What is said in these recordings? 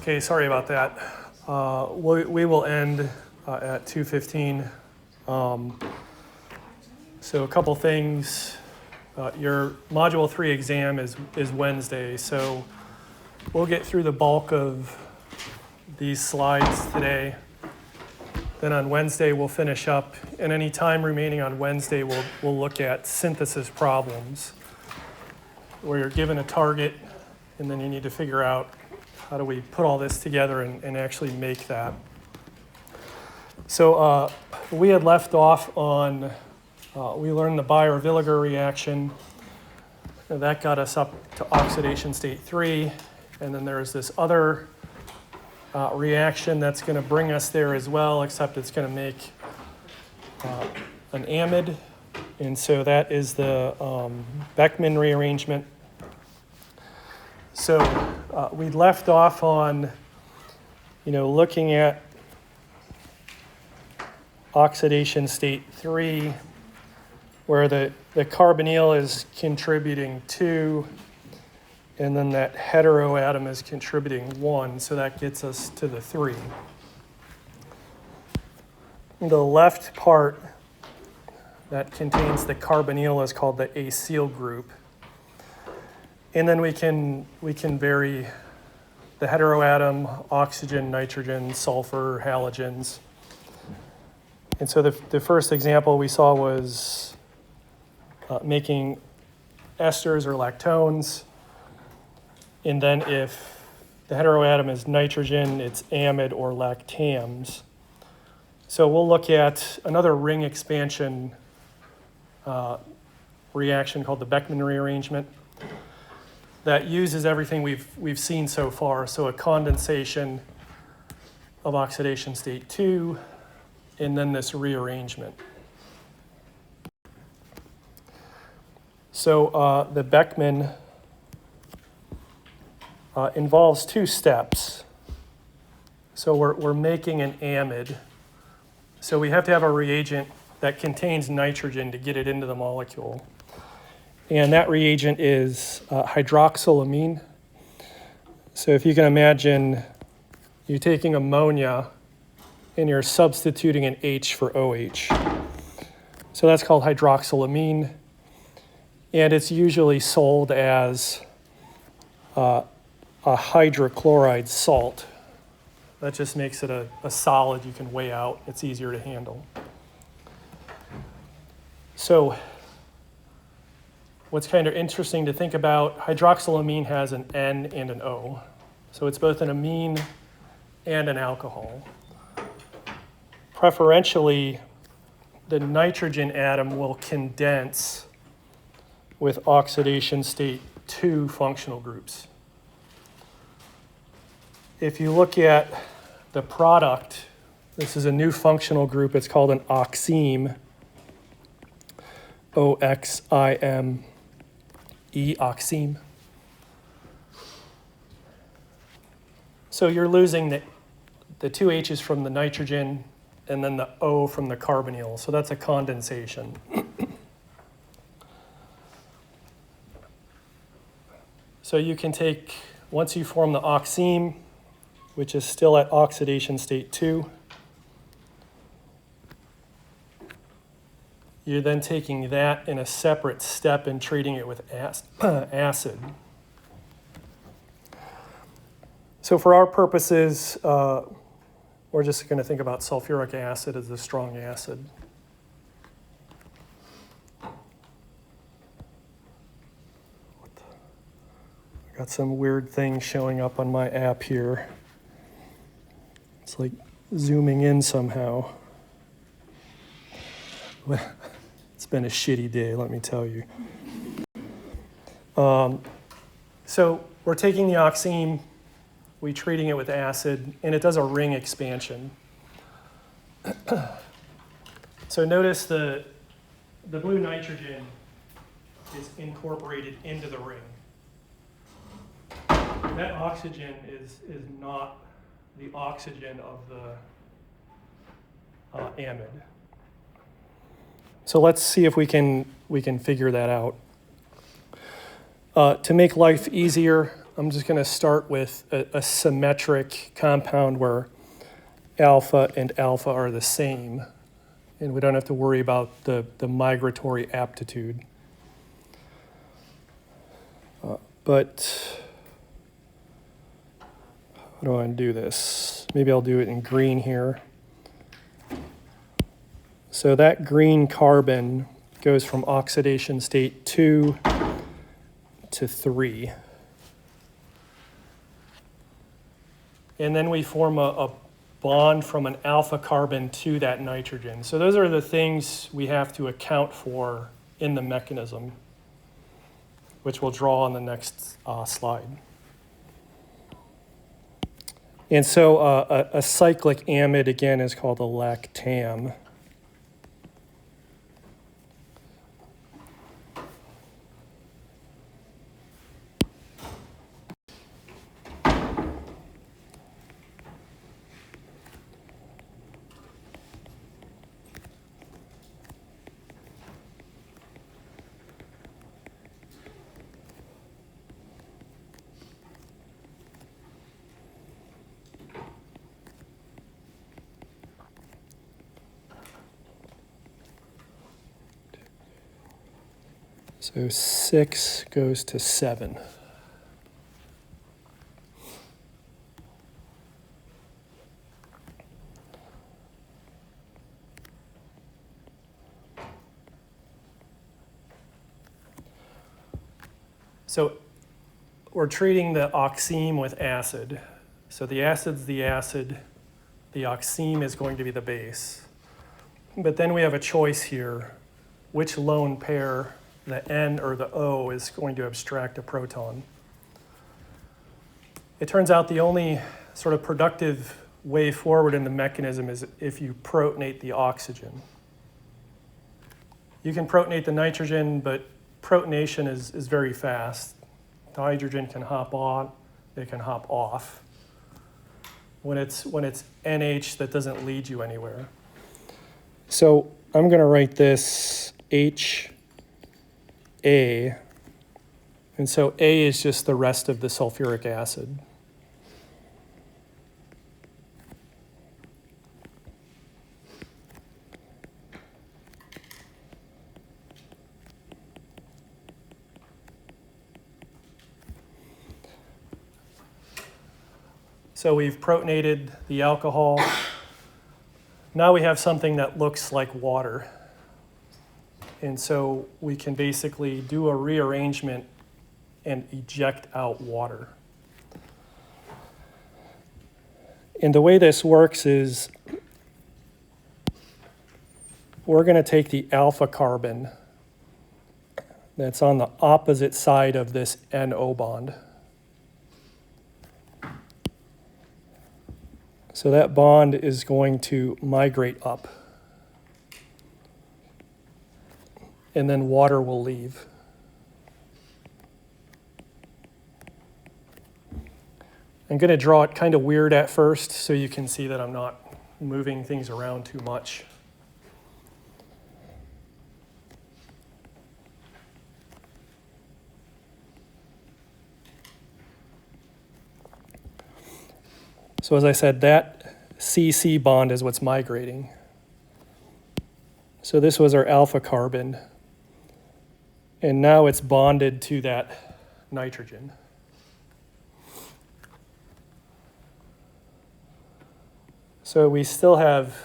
Okay, sorry about that. We will end at 2:15. So a couple things. Your Module 3 exam is Wednesday, so we'll get through the bulk of these slides today. Then on Wednesday, we'll finish up, and any time remaining on Wednesday, we'll look at synthesis problems, where you're given a target, and then you need to figure out how do we put all this together and actually make that. So we had left off on, we learned the Baeyer-Villiger reaction. And that got us up to oxidation state 3, and then there's this other reaction that's going to bring us there as well, except it's going to make an amide, and so that is the Beckmann rearrangement. So we left off on, looking at oxidation state 3, where the carbonyl is contributing 2, and then that heteroatom is contributing 1, so that gets us to the 3. The left part that contains the carbonyl is called the acyl group. And then we can vary the heteroatom, oxygen, nitrogen, sulfur, halogens. And so the first example we saw was making esters or lactones. And then if the heteroatom is nitrogen, it's amide or lactams. So we'll look at another ring expansion reaction called the Beckmann rearrangement that uses everything we've seen so far. So a condensation of oxidation state 2, and then this rearrangement. So the Beckmann involves 2 steps. So we're making an amide. So we have to have a reagent that contains nitrogen to get it into the molecule. And that reagent is hydroxylamine. So if you can imagine, you're taking ammonia and you're substituting an H for OH. So that's called hydroxylamine. And it's usually sold as a hydrochloride salt. That just makes it a solid you can weigh out. It's easier to handle. So what's kind of interesting to think about, hydroxylamine has an N and an O. So it's both an amine and an alcohol. Preferentially, the nitrogen atom will condense with oxidation state 2 functional groups. If you look at the product, this is a new functional group. It's called an oxime, O-X-I-M-E, oxime. So you're losing the 2 H's from the nitrogen and then the O from the carbonyl. So that's a condensation. So you can take, once you form the oxime, which is still at oxidation state 2, you're then taking that in a separate step and treating it with acid. So for our purposes, we're just going to think about sulfuric acid as a strong acid. Got some weird thing showing up on my app here. It's like zooming in somehow. It's been a shitty day, let me tell you. So we're taking the oxime, we're treating it with acid, and it does a ring expansion. So notice the blue nitrogen is incorporated into the ring. That oxygen is not the oxygen of the amide. So let's see if we can figure that out. To make life easier, I'm just going to start with a symmetric compound where alpha and alpha are the same, and we don't have to worry about the migratory aptitude. But how do I do this? Maybe I'll do it in green here. So that green carbon goes from oxidation state 2 to 3. And then we form a bond from an alpha carbon to that nitrogen. So those are the things we have to account for in the mechanism, which we'll draw on the next slide. And so a cyclic amide, again, is called a lactam. So 6 goes to 7. So we're treating the oxime with acid. So the acid's the acid, the oxime is going to be the base. But then we have a choice here, which lone pair, the N or the O, is going to abstract a proton. It turns out the only sort of productive way forward in the mechanism is if you protonate the oxygen. You can protonate the nitrogen, but protonation is very fast. The hydrogen can hop on, it can hop off. When it's NH, that doesn't lead you anywhere. So I'm going to write this H A, and so A is just the rest of the sulfuric acid. So we've protonated the alcohol. Now we have something that looks like water. And so we can basically do a rearrangement and eject out water. And the way this works is we're going to take the alpha carbon that's on the opposite side of this NO bond. So that bond is going to migrate up. And then water will leave. I'm going to draw it kind of weird at first so you can see that I'm not moving things around too much. So as I said, that CC bond is what's migrating. So this was our alpha carbon. And now it's bonded to that nitrogen. So we still have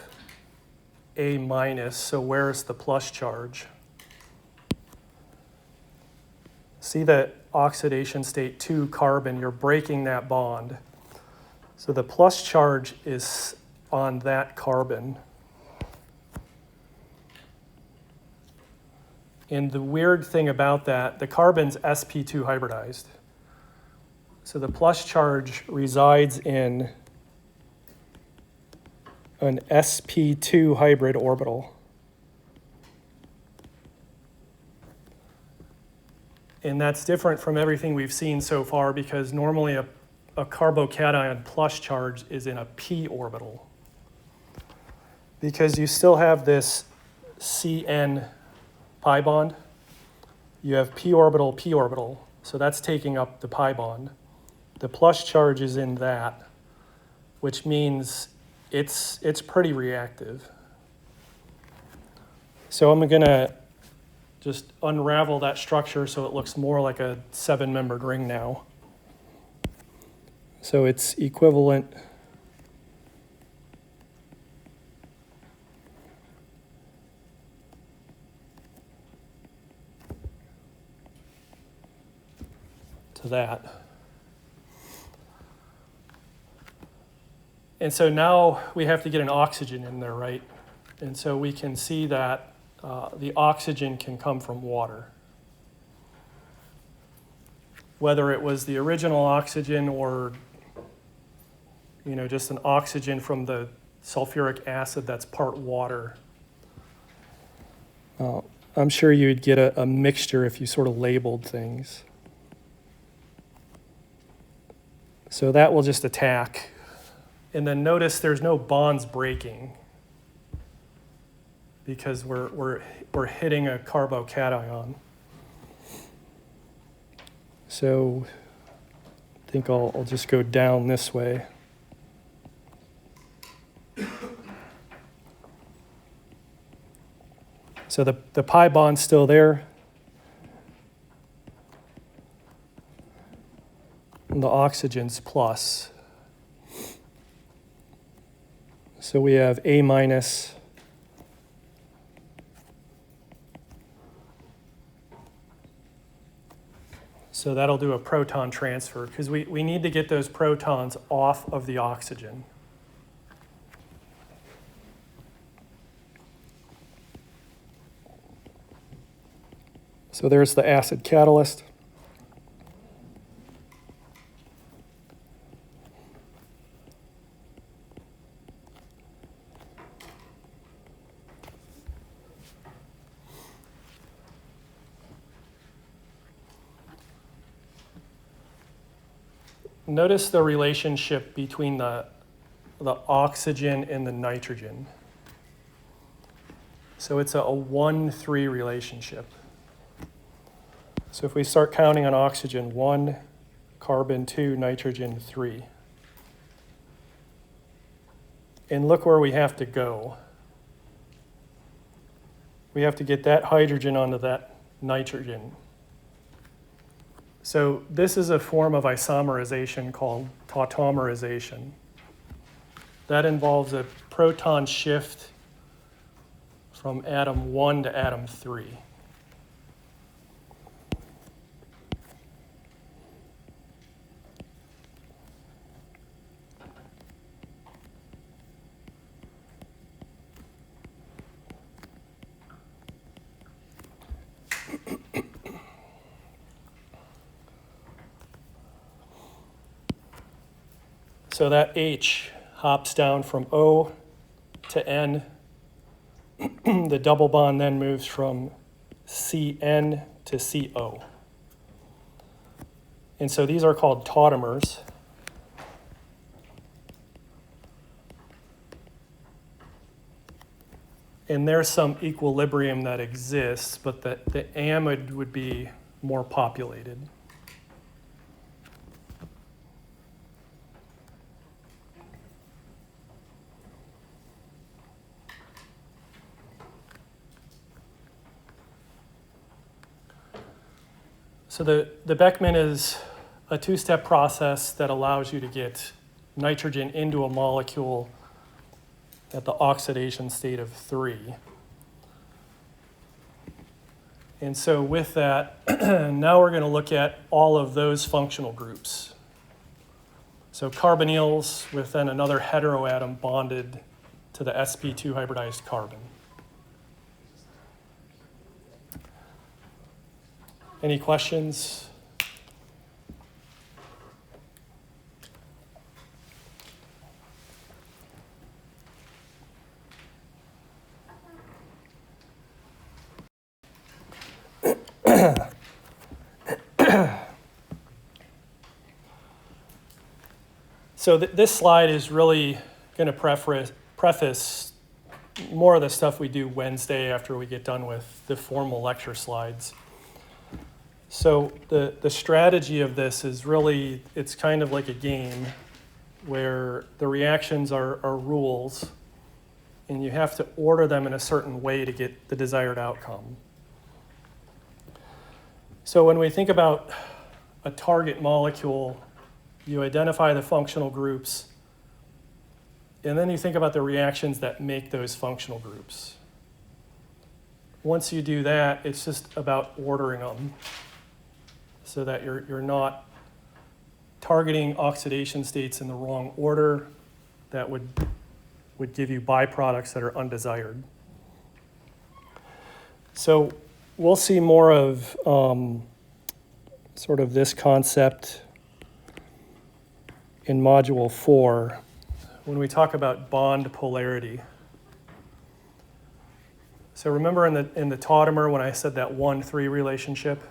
A minus, so where's the plus charge? See that oxidation state 2 carbon, you're breaking that bond. So the plus charge is on that carbon. And the weird thing about that, the carbon's sp2 hybridized. So the plus charge resides in an sp2 hybrid orbital. And that's different from everything we've seen so far because normally a carbocation plus charge is in a p orbital. Because you still have this CN pi bond, you have p orbital, so that's taking up the pi bond. the plus charge is in that, which means it's pretty reactive. So I'm gonna just unravel that structure so it looks more like a 7-membered ring now. So it's equivalent to that. And so now we have to get an oxygen in there, right? And so we can see that the oxygen can come from water. Whether it was the original oxygen or just an oxygen from the sulfuric acid that's part water. I'm sure you'd get a mixture if you sort of labeled things. So that will just attack. And then notice there's no bonds breaking because we're hitting a carbocation. So I think I'll just go down this way. So the pi bond's still there. And the oxygen's plus. So we have A minus so that'll do a proton transfer because we need to get those protons off of the oxygen. So there's the acid catalyst. Notice the relationship between the oxygen and the nitrogen. So it's a 1-3 relationship. So if we start counting on oxygen, 1, carbon 2, nitrogen 3. And look where we have to go. We have to get that hydrogen onto that nitrogen. So this is a form of isomerization called tautomerization. That involves a proton shift from atom 1 to atom 3. So that H hops down from O to N. The double bond then moves from CN to CO. And so these are called tautomers. And there's some equilibrium that exists, but the amide would be more populated. So the Beckman is a 2-step process that allows you to get nitrogen into a molecule at the oxidation state of 3. And so with that, now we're going to look at all of those functional groups. So carbonyls with then another heteroatom bonded to the sp2 hybridized carbon. Any questions? So this slide is really going to preface more of the stuff we do Wednesday after we get done with the formal lecture slides. So the strategy of this is really, it's kind of like a game where the reactions are rules, and you have to order them in a certain way to get the desired outcome. So when we think about a target molecule, you identify the functional groups, and then you think about the reactions that make those functional groups. Once you do that, it's just about ordering them so that you're not targeting oxidation states in the wrong order that would give you byproducts that are undesired. So we'll see more of sort of this concept in Module 4 when we talk about bond polarity. So remember in the tautomer when I said that 1-3 relationship?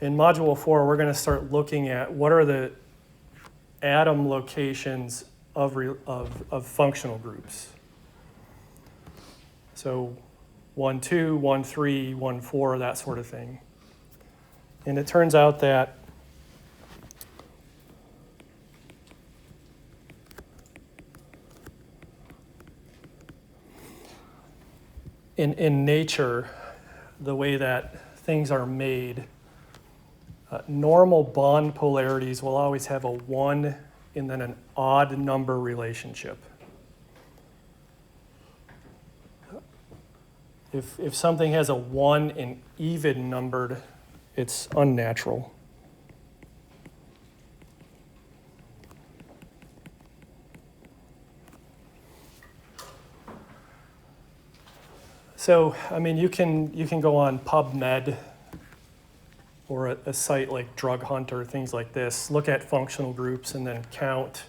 In Module 4, we're going to start looking at what are the atom locations of functional groups. So 1-2, 1-3, 1-4, that sort of thing. And it turns out that in nature, the way that things are made, normal bond polarities will always have a 1 and then an odd number relationship. If something has a 1 and even numbered, it's unnatural. So, I mean, you can go on PubMed or a site like Drug Hunter, things like this, look at functional groups and then count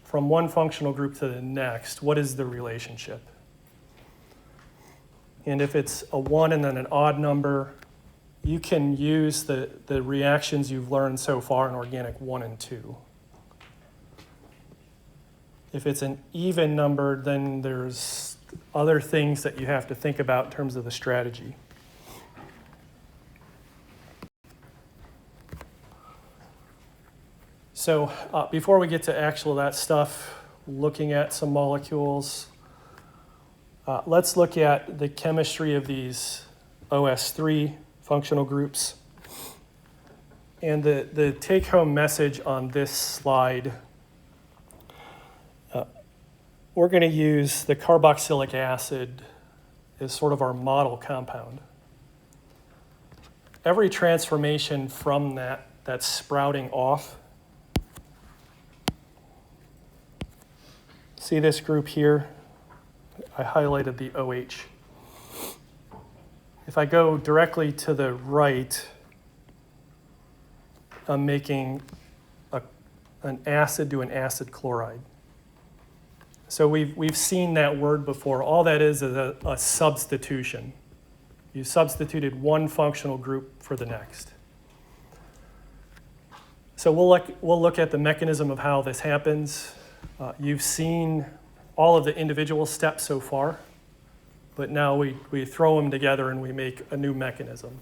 from one functional group to the next, what is the relationship? And if it's a 1 and then an odd number, you can use the reactions you've learned so far in organic 1 and 2. If it's an even number, then there's other things that you have to think about in terms of the strategy. So before we get to actual that stuff, looking at some molecules, let's look at the chemistry of these OS3 functional groups. And the take-home message on this slide, we're going to use the carboxylic acid as sort of our model compound. Every transformation from that's sprouting off. See this group here? I highlighted the OH. If I go directly to the right, I'm making an acid to an acid chloride. So we've seen that word before. All that is a substitution. You substituted one functional group for the next. So we'll look at the mechanism of how this happens. You've seen all of the individual steps so far, but now we throw them together and we make a new mechanism.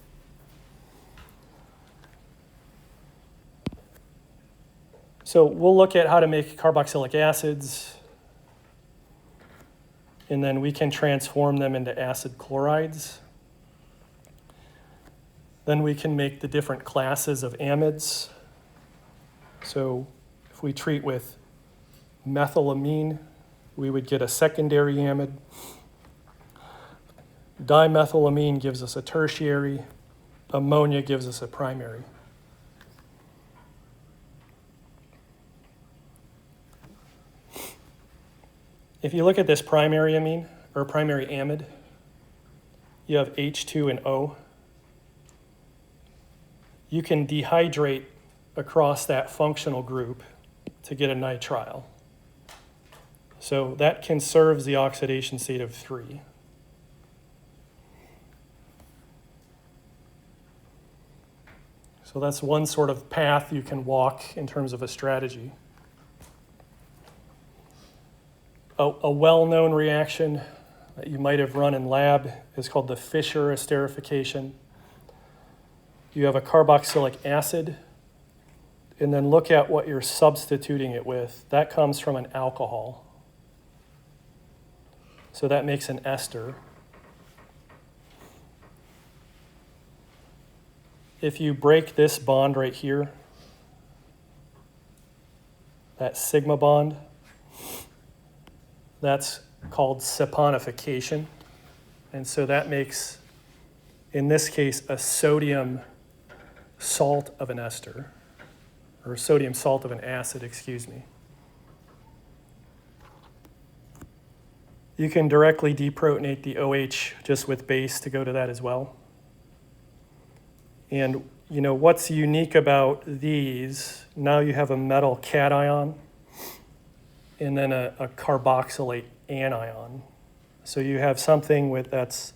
So we'll look at how to make carboxylic acids, and then we can transform them into acid chlorides. Then we can make the different classes of amides. So if we treat with methylamine, we would get a secondary amide. Dimethylamine gives us a tertiary. Ammonia gives us a primary. If you look at this primary amine, or primary amide, you have H2 and O. You can dehydrate across that functional group to get a nitrile. So that conserves the oxidation state of 3. So that's one sort of path you can walk in terms of a strategy. A well-known reaction that you might have run in lab is called the Fischer esterification. you have a carboxylic acid, and then look at what you're substituting it with. That comes from an alcohol. So that makes an ester. If you break this bond right here, that sigma bond, that's called saponification. And so that makes, in this case, a sodium salt of an ester, or sodium salt of an acid, excuse me. You can directly deprotonate the OH just with base to go to that as well. And you know what's unique about these, now you have a metal cation and then a carboxylate anion. So you have something that's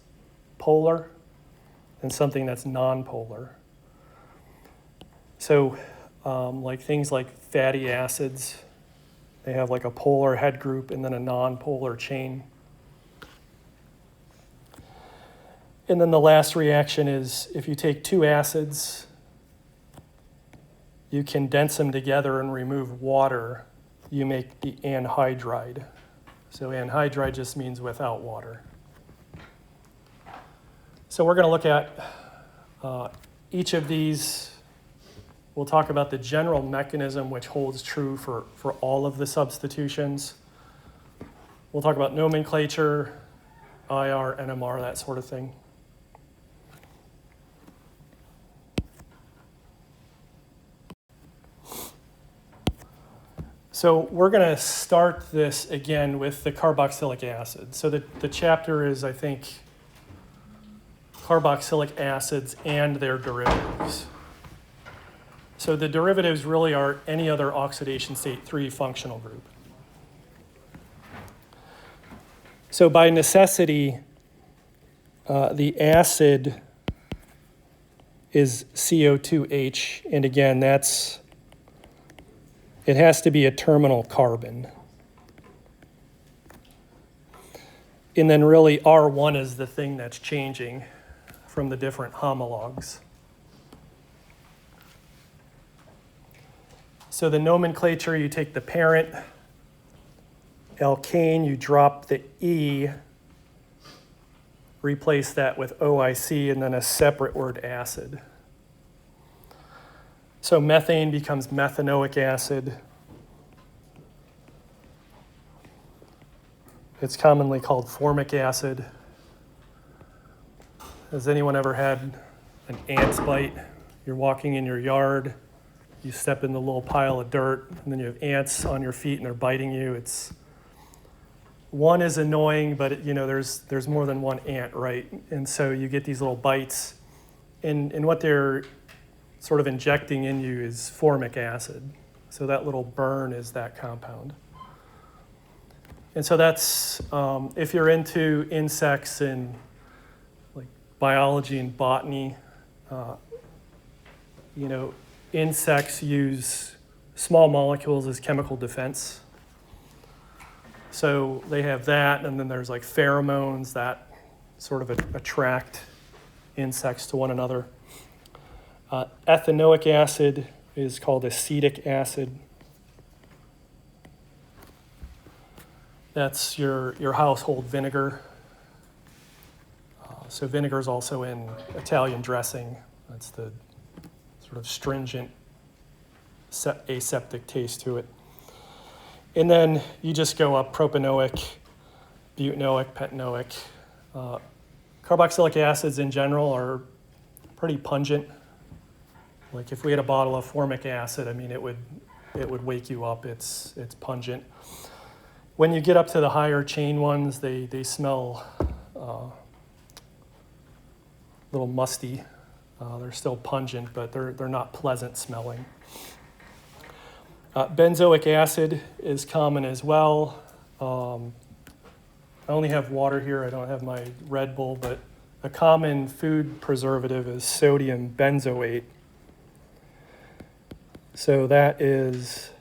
polar and something that's nonpolar. So like things like fatty acids, they have like a polar head group and then a nonpolar chain. And then the last reaction is if you take two acids, you condense them together and remove water, you make the anhydride. So anhydride just means without water. So we're going to look at each of these. We'll talk about the general mechanism which holds true for all of the substitutions. We'll talk about nomenclature, IR, NMR, that sort of thing. So we're going to start this again with the carboxylic acid. So the chapter is, I think, carboxylic acids and their derivatives. So the derivatives really are any other oxidation state 3 functional group. So by necessity, the acid is CO2H, and again, it has to be a terminal carbon. And then really R1 is the thing that's changing from the different homologs. So the nomenclature, you take the parent, alkane, you drop the E, replace that with OIC, and then a separate word acid. So methane becomes methanoic acid. It's commonly called formic acid. Has anyone ever had an ant's bite? You're walking in your yard, you step in the little pile of dirt, and then you have ants on your feet and they're biting you. One is annoying, but there's more than one ant, right? And so you get these little bites, and what they're sort of injecting in you is formic acid. So that little burn is that compound. And so that's, if you're into insects and like biology and botany, insects use small molecules as chemical defense. So they have that, and then there's like pheromones that sort of attract insects to one another. Ethanoic acid is called acetic acid. That's your household vinegar. So vinegar is also in Italian dressing. That's the sort of stringent, aseptic taste to it. And then you just go up propanoic, butanoic, pentanoic. Carboxylic acids in general are pretty pungent. Like if we had a bottle of formic acid, it would wake you up. It's pungent. When you get up to the higher chain ones, they smell a little musty. They're still pungent, but they're not pleasant smelling. Benzoic acid is common as well. I only have water here. I don't have my Red Bull, but a common food preservative is sodium benzoate. So that is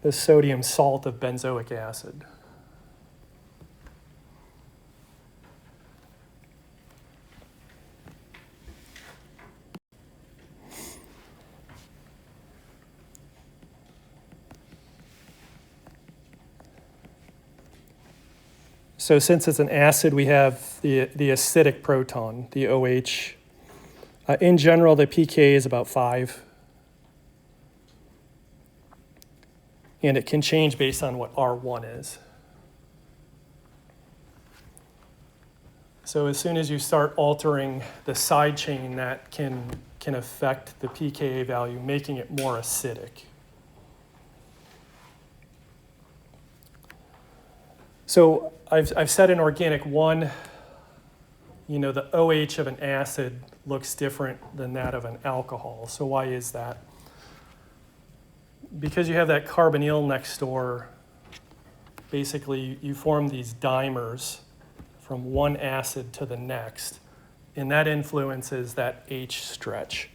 the sodium salt of benzoic acid. So since it's an acid, we have the acidic proton, the OH. In general, the pK is about 5. And it can change based on what R1 is. So as soon as you start altering the side chain, that can affect the pKa value, making it more acidic. So I've said in organic 1, you know, the OH of an acid looks different than that of an alcohol. So why is that? Because you have that carbonyl next door, basically you form these dimers from one acid to the next, and that influences that H stretch.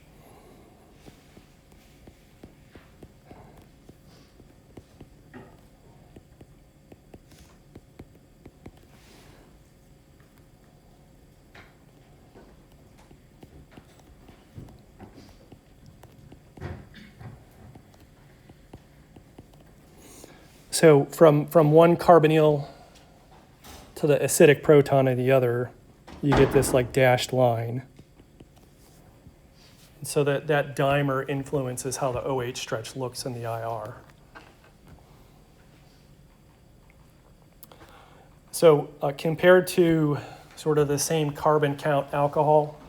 So from one carbonyl to the acidic proton of the other, you get this like dashed line. And so that dimer influences how the OH stretch looks in the IR. So compared to sort of the same carbon count alcohol,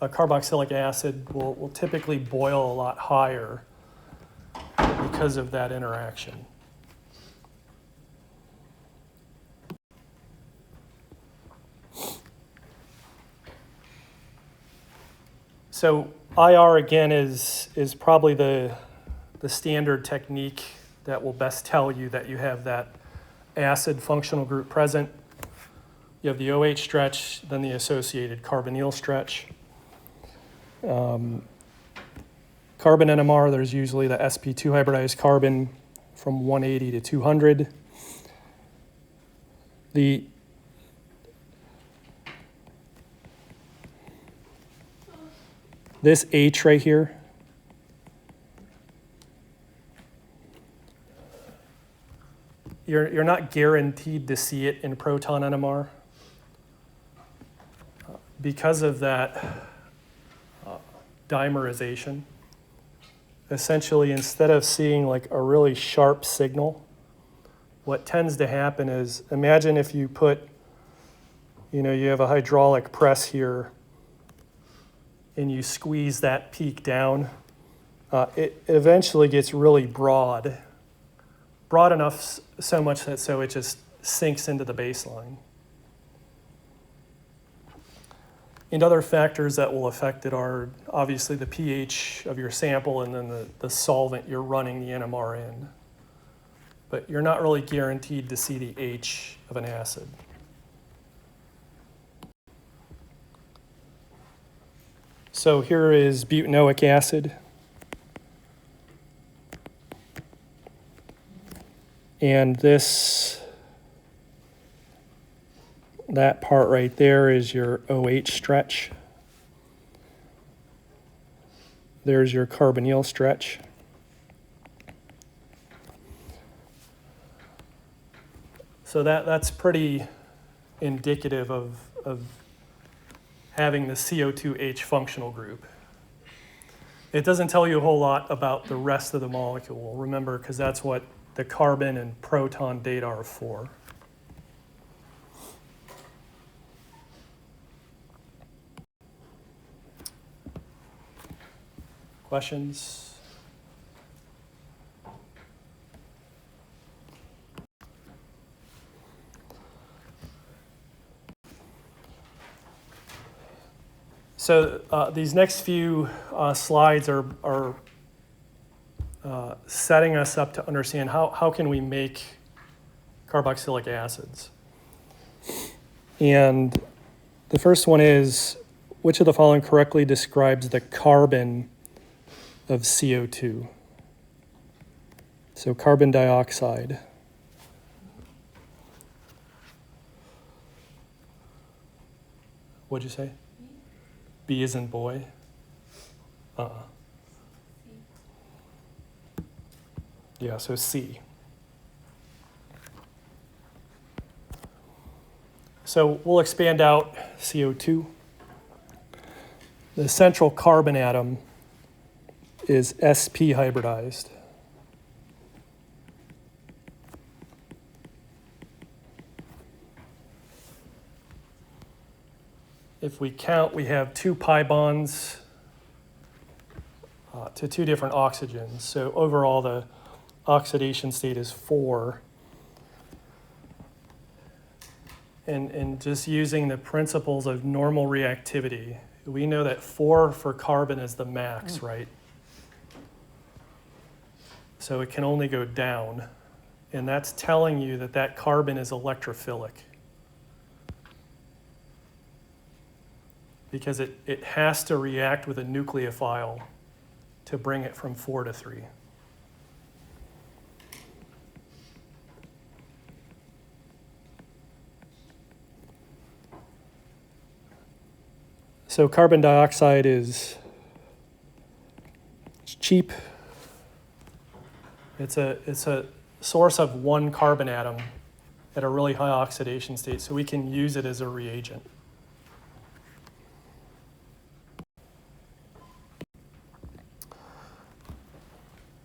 a carboxylic acid will typically boil a lot higher because of that interaction. So IR again is probably the standard technique that will best tell you that you have that acid functional group present. You have the OH stretch, then the associated carbonyl stretch. Carbon NMR, there's usually the sp2 hybridized carbon from 180 to 200. This H right here, you're not guaranteed to see it in proton NMR. Because of that dimerization, essentially instead of seeing like a really sharp signal, what tends to happen is, imagine if you put, you have a hydraulic press here and you squeeze that peak down, it eventually gets really broad enough so much that so it just sinks into the baseline. And other factors that will affect it are obviously the pH of your sample and then the solvent you're running the NMR in. But you're not really guaranteed to see the H of an acid. So here is butanoic acid. And that part right there is your OH stretch. There's your carbonyl stretch. So that's pretty indicative of having the CO2H functional group. It doesn't tell you a whole lot about the rest of the molecule, remember, because that's what the carbon and proton data are for. Questions? So these next few slides are setting us up to understand how can we make carboxylic acids. And the first one is, which of the following correctly describes the carbon of CO2? So carbon dioxide. What'd you say? B as in boy? Yeah, so C. So we'll expand out CO2. The central carbon atom is sp hybridized. If we count, we have 2 pi bonds to 2 different oxygens. So overall, the oxidation state is 4. And just using the principles of normal reactivity, we know that 4 for carbon is the max, right? So it can only go down. And that's telling you that that carbon is electrophilic. Because it has to react with a nucleophile to bring it from 4 to 3. So carbon dioxide is cheap. It's a source of 1 carbon atom at a really high oxidation state, so we can use it as a reagent.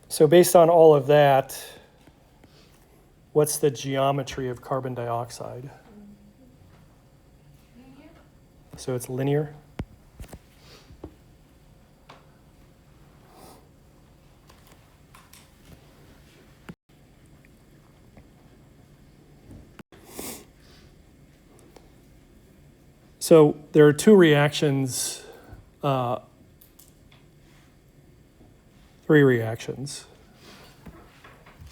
So based on all of that, what's the geometry of carbon dioxide? Linear. So it's linear. So there are 2 reactions, 3 reactions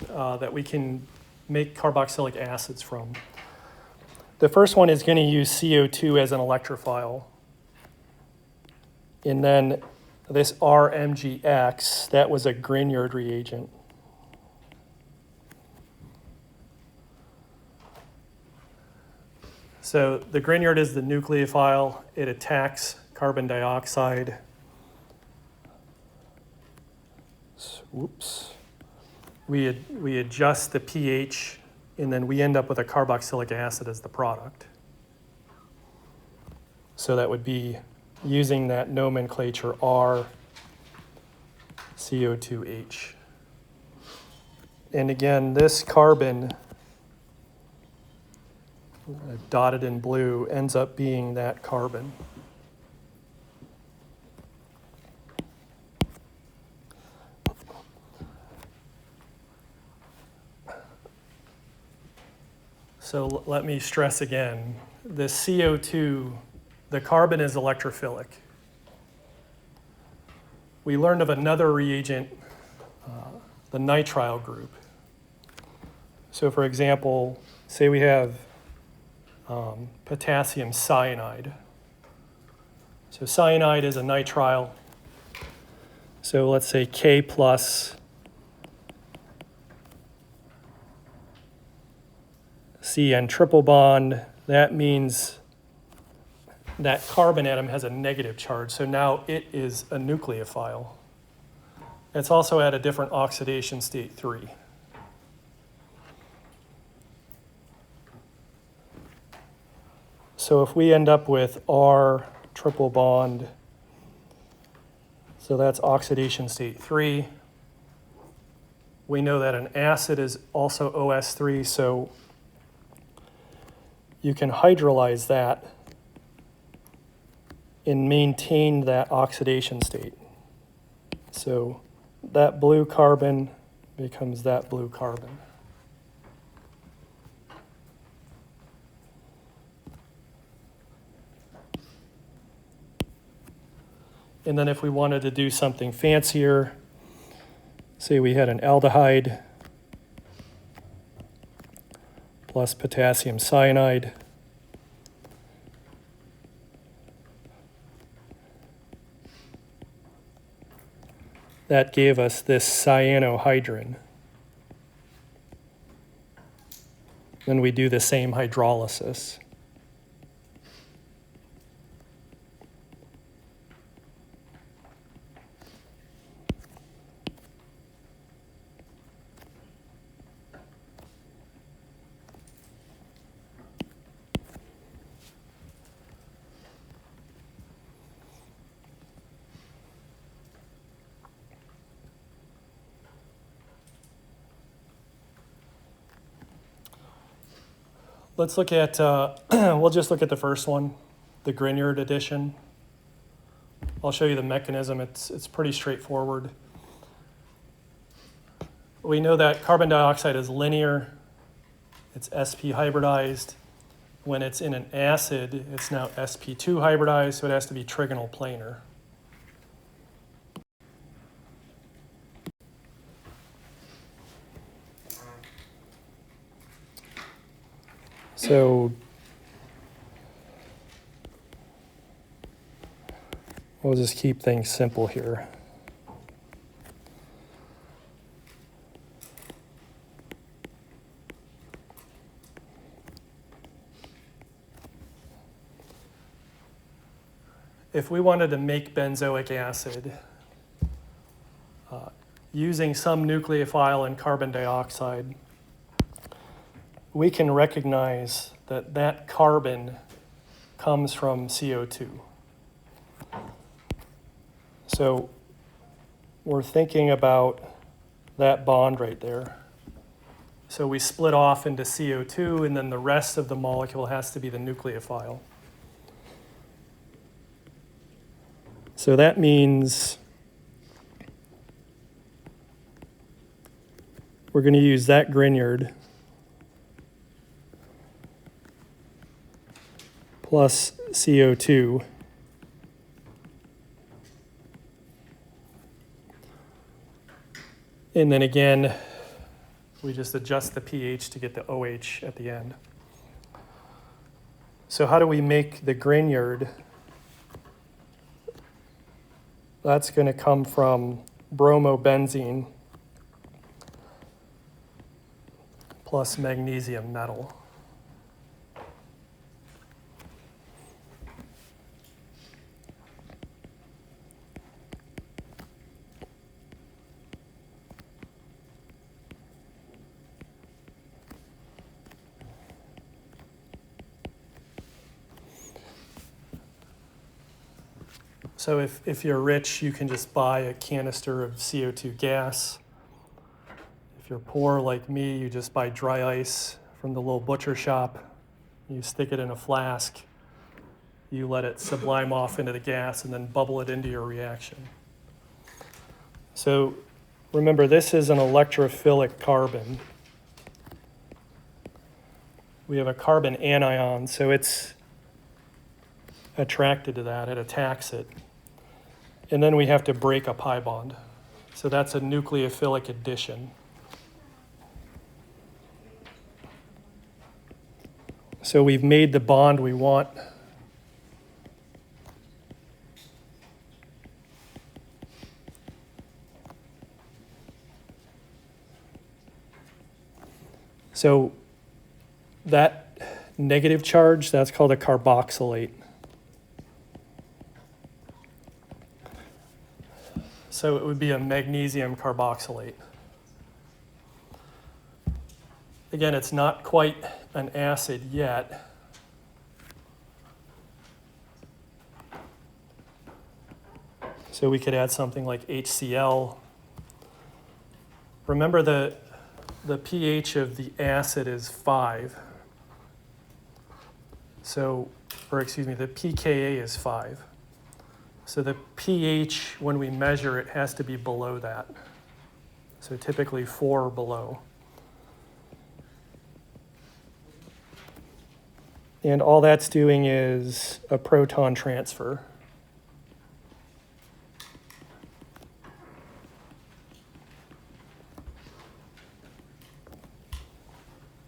that we can make carboxylic acids from. The first one is going to use CO2 as an electrophile. And then this RMGX, that was a Grignard reagent. So the Grignard is the nucleophile. It attacks carbon dioxide. Whoops. We adjust the pH, and then we end up with a carboxylic acid as the product. So that would be using that nomenclature R CO2H. And again, this carbon, dotted in blue, ends up being that carbon. So let me stress again, the CO2, the carbon is electrophilic. We learned of another reagent, the nitrile group. So for example, say we have potassium cyanide. So cyanide is a nitrile. So let's say K plus CN triple bond. That means that carbon atom has a negative charge. So now it is a nucleophile. It's also at a different oxidation state 3. So if we end up with R triple bond, so that's oxidation state 3. We know that an acid is also OS3, so you can hydrolyze that and maintain that oxidation state. So that blue carbon becomes that blue carbon. And then if we wanted to do something fancier, say we had an aldehyde plus potassium cyanide. That gave us this cyanohydrin. Then we do the same hydrolysis. let's look at, we'll just look at the first one, the Grignard addition. I'll show you the mechanism. It's pretty straightforward. We know that carbon dioxide is linear. It's sp hybridized. When it's in an acid, it's now sp2 hybridized, so it has to be trigonal planar. So we'll just keep things simple here. If we wanted to make benzoic acid using some nucleophile and carbon dioxide, we can recognize that that carbon comes from CO2. So we're thinking about that bond right there. So we split off into CO2, and then the rest of the molecule has to be the nucleophile. So that means we're going to use that Grignard plus CO2 and then again we just adjust the pH to get the OH at the end. So how do we make the Grignard? That's going to come from bromobenzene plus magnesium metal. So if you're rich, you can just buy a canister of CO2 gas. If you're poor like me, you just buy dry ice from the little butcher shop. You stick it in a flask. You let it sublime off into the gas and then bubble it into your reaction. So remember, this is an electrophilic carbon. We have a carbon anion, so it's attracted to that. It attacks it. And then we have to break a pi bond. So that's a nucleophilic addition. So we've made the bond we want. So that negative charge, that's called a carboxylate. So it would be a magnesium carboxylate. Again, it's not quite an acid yet. So we could add something like HCl. Remember the pH of the acid is 5. So, or excuse me, the pKa is 5. So the pH, when we measure it, has to be below that. So typically 4 or below. And all that's doing is a proton transfer.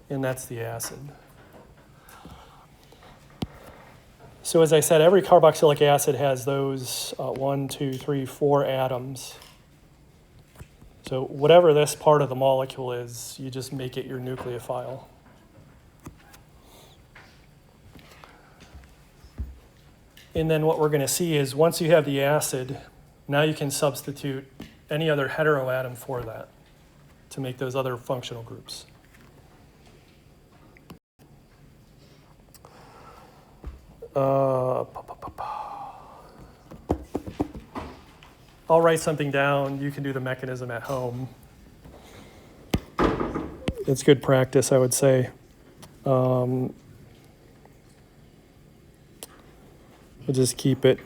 And that's the acid. So as I said, every carboxylic acid has those 1, 2, 3, 4 atoms. So whatever this part of the molecule is, you just make it your nucleophile. And then what we're going to see is once you have the acid, now you can substitute any other heteroatom for that to make those other functional groups. I'll write something down. You can do the mechanism at home. It's good practice, I would say. We'll just keep it.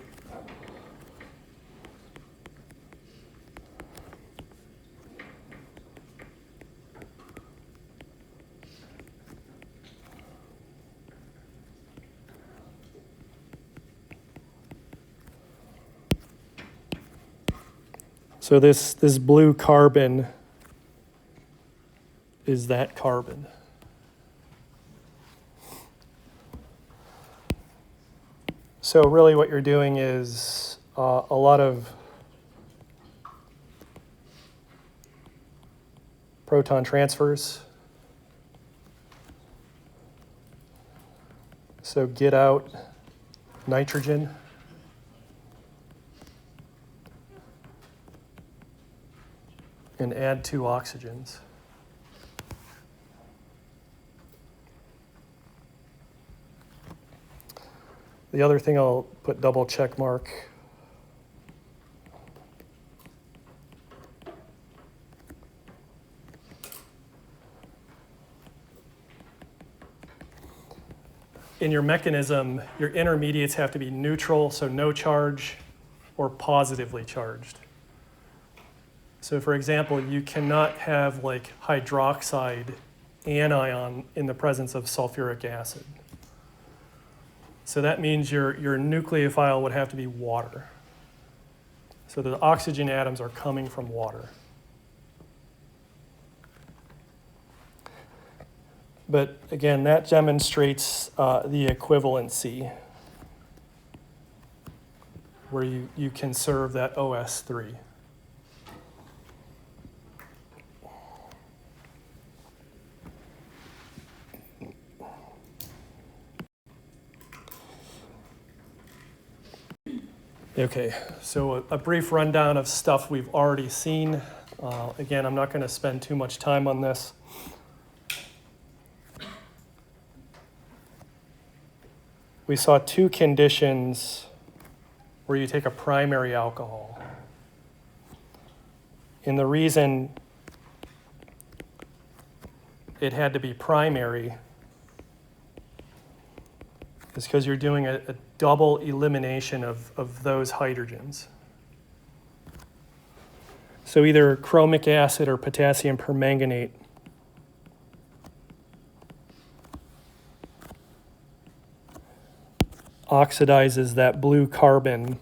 So this blue carbon is that carbon. So really what you're doing is a lot of proton transfers. So get out nitrogen. And add 2 oxygens. The other thing I'll put double check mark. In your mechanism, your intermediates have to be neutral, so no charge, or positively charged. So for example, you cannot have like hydroxide anion in the presence of sulfuric acid. So that means your nucleophile would have to be water. So the oxygen atoms are coming from water. But again, that demonstrates the equivalency where you conserve that OS3. Okay, so a brief rundown of stuff we've already seen. Again, I'm not going to spend too much time on this. We saw 2 conditions where you take a primary alcohol. And the reason it had to be primary is because you're doing a double elimination of those hydrogens. So either chromic acid or potassium permanganate oxidizes that blue carbon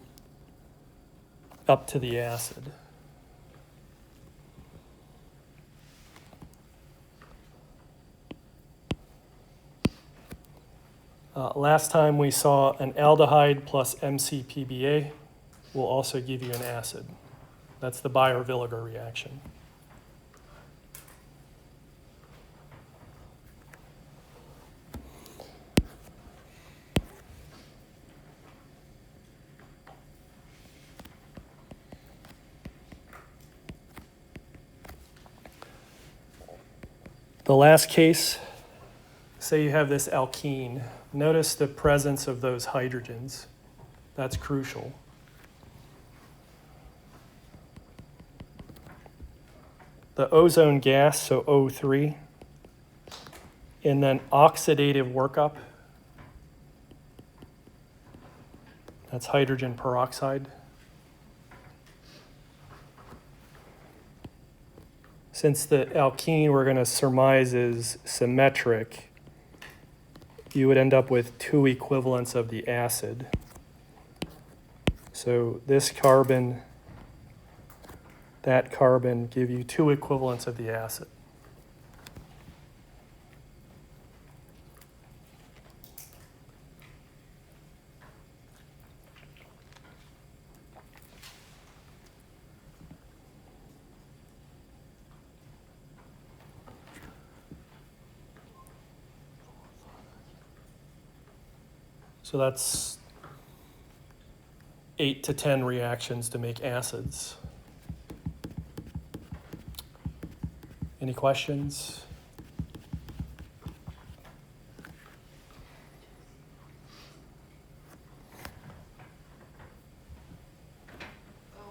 up to the acid. Last time we saw an aldehyde plus MCPBA will also give you an acid. That's the Baeyer-Villiger reaction. The last case, say you have this alkene. Notice the presence of those hydrogens. That's crucial. The ozone gas, so O3, and then oxidative workup. That's hydrogen peroxide. Since the alkene we're going to surmise is symmetric, you would end up with 2 equivalents of the acid. So this carbon, that carbon give you 2 equivalents of the acid. So that's 8 to 10 reactions to make acids. Any questions?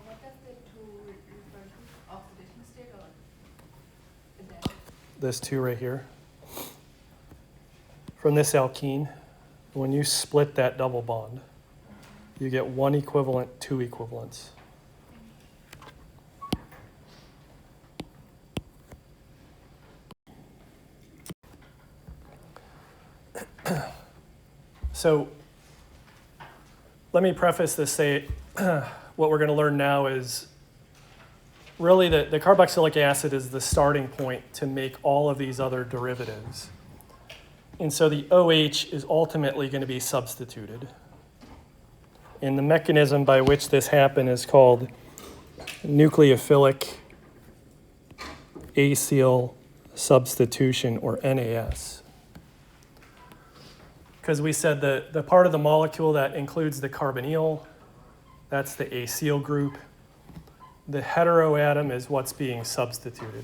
What does the 2 refer to? Oxidation state or the death? This 2 right here. from this alkene, when you split that double bond, you get one equivalent, two equivalents. So let me preface this, say what we're going to learn now is really the carboxylic acid is the starting point to make all of these other derivatives. And so the OH is ultimately going to be substituted. And the mechanism by which this happens is called nucleophilic acyl substitution, or NAS. Because we said the part of the molecule that includes the carbonyl, that's the acyl group. The heteroatom is what's being substituted.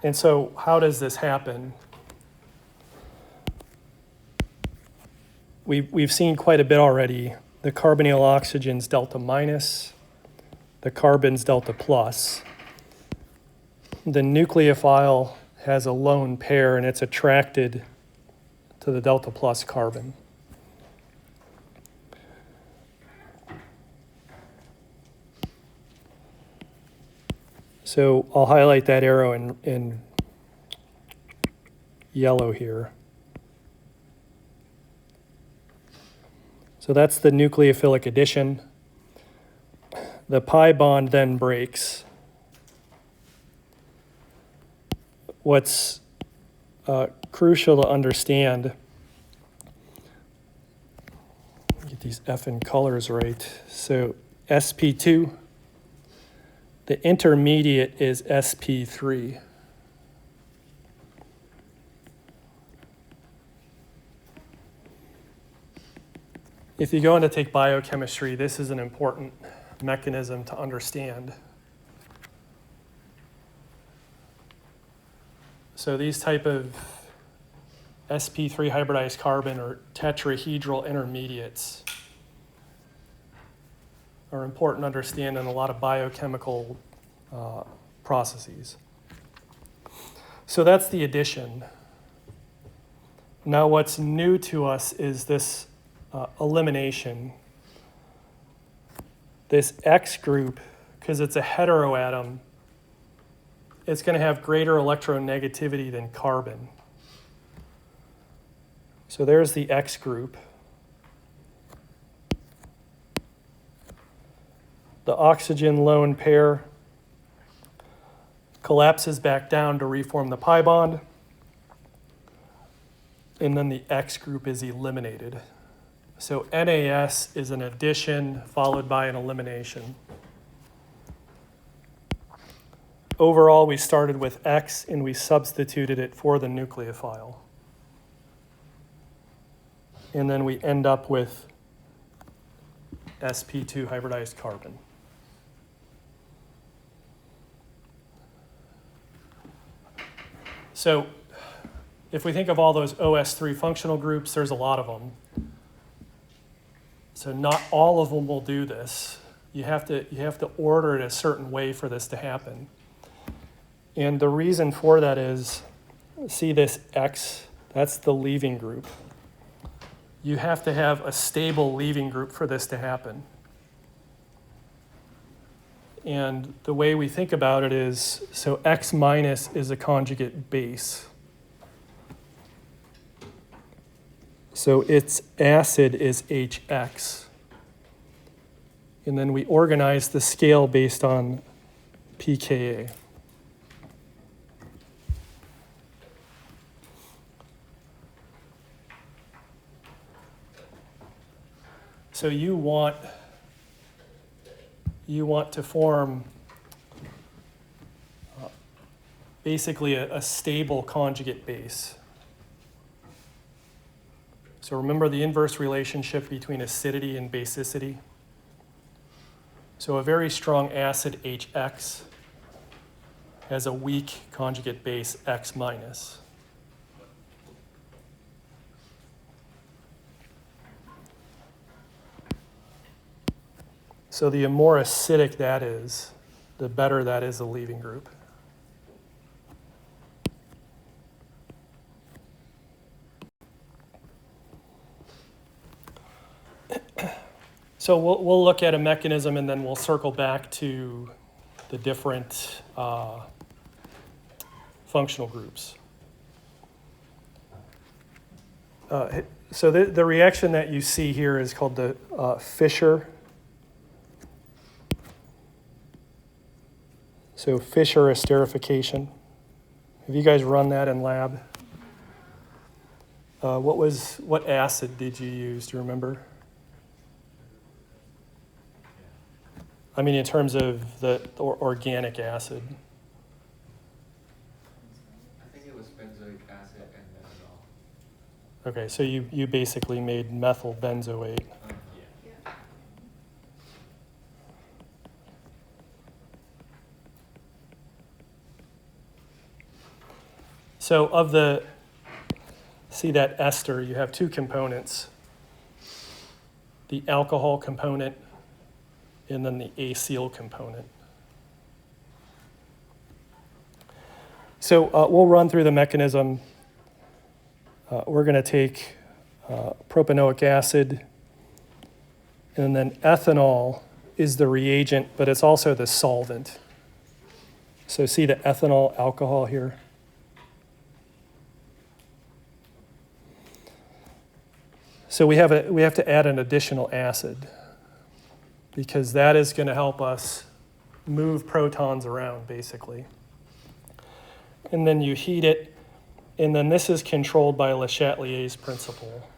And so how does this happen? We've seen quite a bit already. The carbonyl oxygen's delta minus, the carbon's delta plus. The nucleophile has a lone pair and it's attracted to the delta plus carbon. So I'll highlight that arrow in yellow here. So that's the nucleophilic addition. The pi bond then breaks. What's crucial to understand, get these effing colors right. So sp2, the intermediate is sp3. If you go in to take biochemistry, this is an important mechanism to understand. So these type of sp3 hybridized carbon or tetrahedral intermediates are important to understand in a lot of biochemical processes. So that's the addition. Now what's new to us is this elimination. This X group, because it's a heteroatom, it's going to have greater electronegativity than carbon. So there's the X group. The oxygen lone pair collapses back down to reform the pi bond, and then the X group is eliminated. So NAS is an addition followed by an elimination. Overall, we started with X and we substituted it for the nucleophile. And then we end up with sp2 hybridized carbon. So if we think of all those OS3 functional groups, there's a lot of them. So not all of them will do this. You have to order it a certain way for this to happen. And the reason for that is, see this X, that's the leaving group. You have to have a stable leaving group for this to happen. And the way we think about it is, so X minus is a conjugate base. So its acid is HX. And then we organize the scale based on pKa. So you want to form basically a stable conjugate base. So remember the inverse relationship between acidity and basicity. So a very strong acid HX has a weak conjugate base X minus. So the more acidic that is, the better that is a leaving group. So we'll look at a mechanism and then we'll circle back to the different functional groups. So the reaction that you see here is called the Fischer. So Fischer esterification. Have you guys run that in lab? What acid did you use? Do you remember? I mean, in terms of the organic acid. I think it was benzoic acid and methanol. Okay, so you basically made methyl benzoate. Yeah. Yeah. So see that ester, you have two components, the alcohol component and then the acyl component. So we'll run through the mechanism. We're going to take propanoic acid, and then ethanol is the reagent, but it's also the solvent. So see the ethanol alcohol here? So we have to add an additional acid because that is going to help us move protons around, basically. And then you heat it, and then this is controlled by Le Chatelier's principle,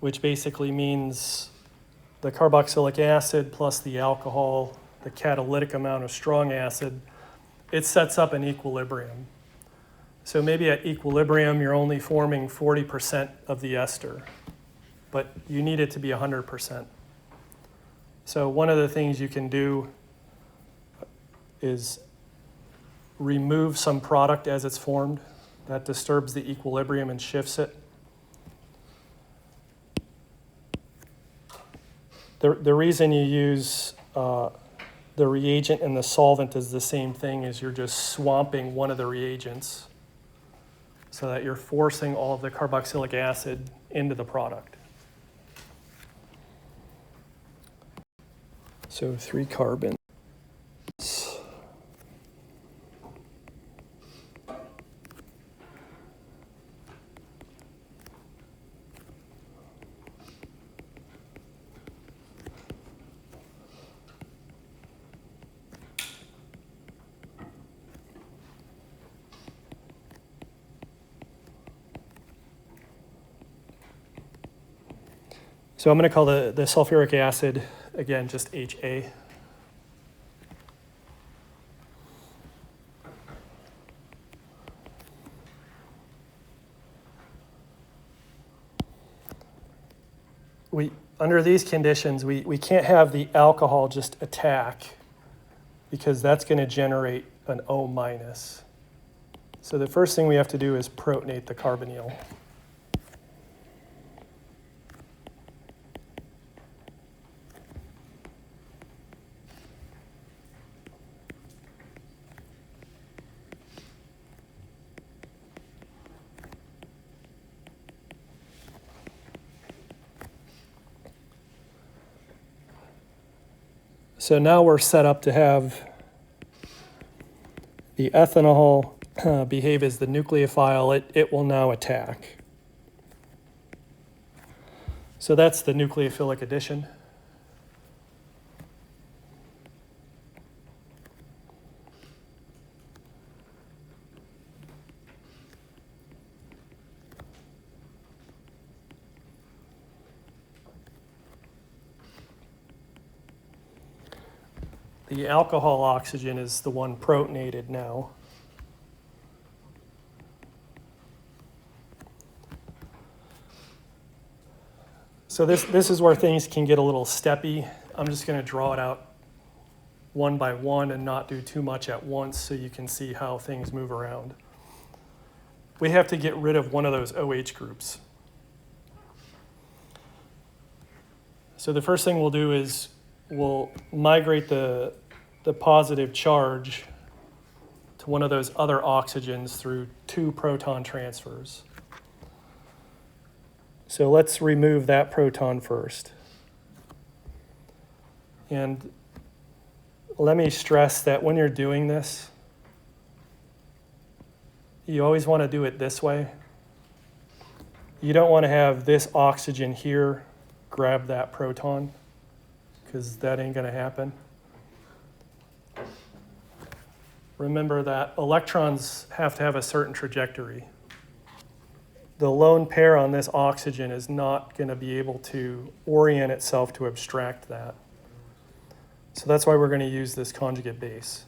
which basically means the carboxylic acid plus the alcohol, the catalytic amount of strong acid, it sets up an equilibrium. So maybe at equilibrium, you're only forming 40% of the ester, but you need it to be 100%. So one of the things you can do is remove some product as it's formed. That disturbs the equilibrium and shifts it. The reason you use the reagent and the solvent is the same thing, is you're just swamping one of the reagents so that you're forcing all of the carboxylic acid into the product. So 3 carbons. So I'm going to call the sulfuric acid, again, just HA. Under these conditions, we can't have the alcohol just attack because that's going to generate an O minus. So the first thing we have to do is protonate the carbonyl. So now we're set up to have the ethanol behave as the nucleophile. It will now attack. So that's the nucleophilic addition. The alcohol oxygen is the one protonated now. So this is where things can get a little steppy. I'm just going to draw it out one by one and not do too much at once so you can see how things move around. We have to get rid of one of those OH groups. So the first thing we'll do is we'll migrate the positive charge to one of those other oxygens through 2 proton transfers. So let's remove that proton first. And let me stress that when you're doing this, you always want to do it this way. You don't want to have this oxygen here grab that proton, because that ain't going to happen. Remember that electrons have to have a certain trajectory. The lone pair on this oxygen is not going to be able to orient itself to abstract that. So that's why we're going to use this conjugate base.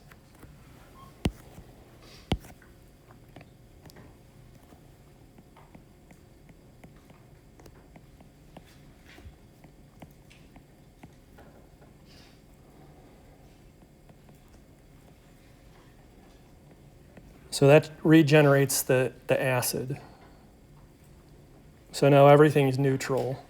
So that regenerates the acid. So now everything's neutral.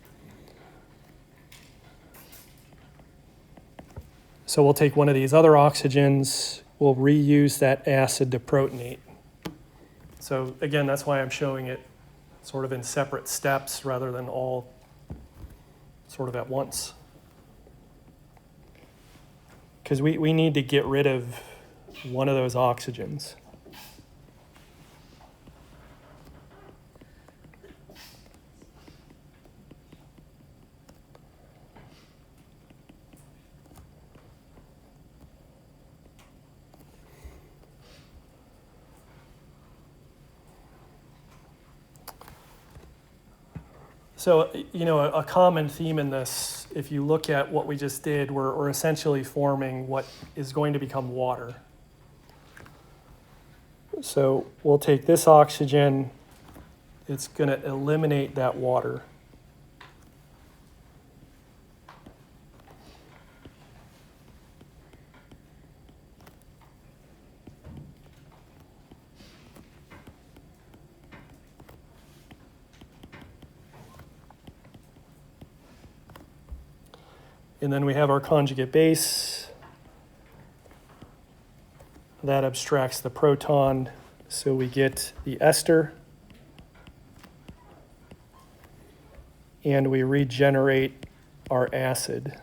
So we'll take one of these other oxygens, we'll reuse that acid to protonate. So again, that's why I'm showing it sort of in separate steps rather than all sort of at once. Because we need to get rid of one of those oxygens. So, you know, a common theme in this, if you look at what we just did, we're essentially forming what is going to become water. So we'll take this oxygen, it's going to eliminate that water. And then we have our conjugate base. That abstracts the proton, so we get the ester. And we regenerate our acid.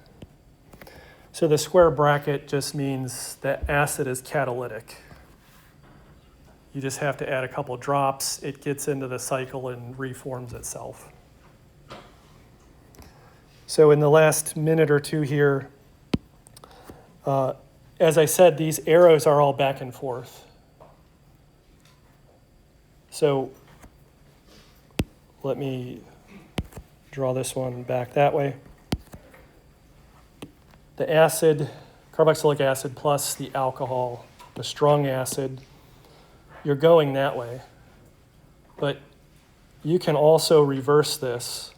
So the square bracket just means that acid is catalytic. You just have to add a couple drops, it gets into the cycle and reforms itself. So in the last minute or two here, as I said, these arrows are all back and forth. So let me draw this one back that way. The acid, carboxylic acid plus the alcohol, the strong acid, you're going that way. But you can also reverse this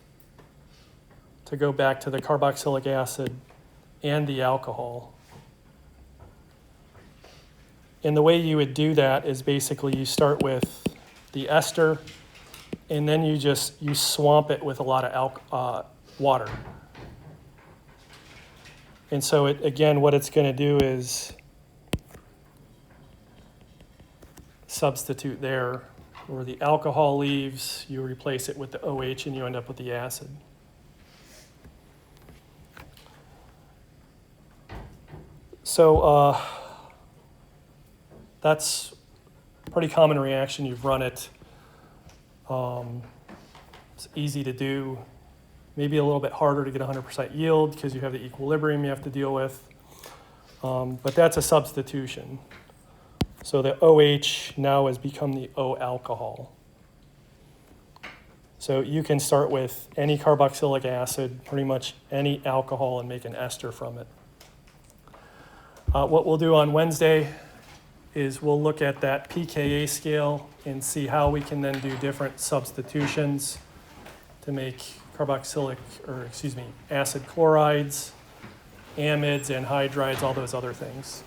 to go back to the carboxylic acid and the alcohol. And the way you would do that is basically you start with the ester, and then you swamp it with a lot of water. And so again, what it's going to do is substitute there. Where the alcohol leaves, you replace it with the OH and you end up with the acid. So that's a pretty common reaction. You've run it. It's easy to do. Maybe a little bit harder to get 100% yield because you have the equilibrium you have to deal with. But that's a substitution. So the OH now has become the O alcohol. So you can start with any carboxylic acid, pretty much any alcohol, and make an ester from it. What we'll do on Wednesday is we'll look at that pKa scale and see how we can then do different substitutions to make acid chlorides, amides, anhydrides, all those other things.